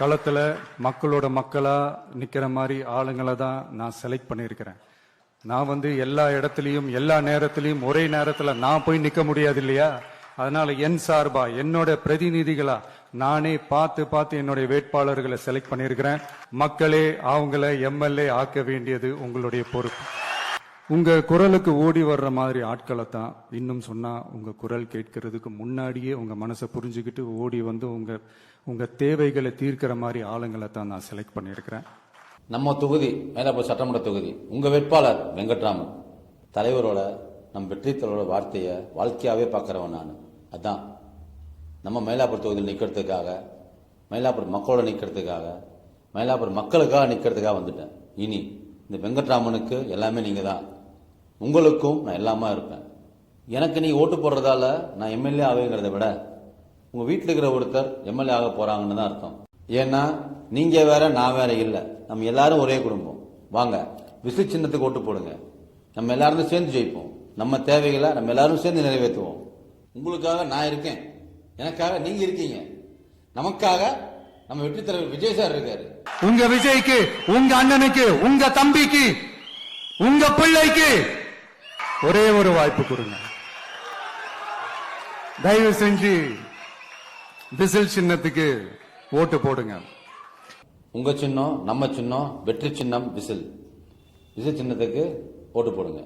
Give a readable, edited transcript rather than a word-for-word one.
களத்துல மக்களோட மக்களா நிக்கிற மாதிரி ஆளுங்களை தான் நான் செலக்ட் பண்ணியிருக்கிறேன். நான் எல்லா இடத்துலயும் எல்லா நேரத்திலையும் ஒரே நேரத்துல நான் போய் நிக்க முடியாது இல்லையா? அதனால என் சார்பா என்னோட பிரதிநிதிகளா நானே பார்த்து என்னுடைய வேட்பாளர்களை செலக்ட் பண்ணியிருக்கிறேன். மக்களே அவங்கள எம்எல்ஏ ஆக்க வேண்டியது உங்களுடைய பொறுப்பு. உங்க குரலுக்கு ஓடி வர்ற மாதிரி ஆட்களை தான், இன்னும் சொன்னா உங்க குரல் கேட்கறதுக்கு முன்னாடியே உங்க மனசை புரிஞ்சுக்கிட்டு ஓடி வந்து உங்க தேவைகளை தீர்க்கிற மாதிரி ஆளுங்களை தான் நான் செலக்ட் பண்ணியிருக்கிறேன். நம்ம தொகுதி மயிலாப்பூர் சட்டமன்ற தொகுதி உங்க வேட்பாளர் வெங்கட்ராமன் தலைவரோட நம் வெற்றி தலைவரோட வார்த்தையை வாழ்க்கையாவே பார்க்கறவன் நான். அதான் நம்ம மயிலாப்பூர் தொகுதியில் நிக்கிறதுக்காக, மயிலாப்பூர் மக்களோட நிக்கிறதுக்காக, மயிலாப்பூர் மக்களுக்காக நிக்கிறதுக்காக வந்துட்டேன். இனி இந்த வெங்கட்ராமனுக்கு எல்லாமே நீங்க தான். உங்களுக்கும் நான் எல்லாமா இருப்பேன். எனக்கு நீ ஓட்டு போடுறதால நான் எம்எல்ஏ ஆவேங்கிறத விட உங்க வீட்டில் இருக்கிற ஒருத்தர் எம்எல்ஏ ஆக போறாங்கன்னு தான் அர்த்தம். ஏன்னா நீங்க வேற நான் வேற இல்லை, நம்ம எல்லாரும் ஒரே குடும்பம். வாங்க விசில் சின்னத்துக்கு ஓட்டு போடுங்க. நம்ம எல்லாரும் சேர்ந்து ஜெயிப்போம். நம்ம தேவைகளை நம்ம எல்லாரும் சேர்ந்து நிறைவேற்றுவோம். உங்களுக்காக நான் இருக்கேன், எனக்காக நீங்க இருக்கீங்க, நமக்காக நம்ம வெற்றி தலைவர் விஜய் சார் இருக்காரு. உங்க விஜய்க்கு, உங்க அண்ணனுக்கு, உங்க தம்பிக்கு, உங்க பிள்ளைக்கு ஒரே ஒரு வாய்ப்பு கொடுங்க. தயவு செஞ்சு விசில் சின்னத்துக்கு ஓட்டு போடுங்க. உங்க சின்னம் நம்ம சின்னம் வெற்றி சின்னம் விசில். விசில் சின்னத்துக்கு ஓட்டு போடுங்க.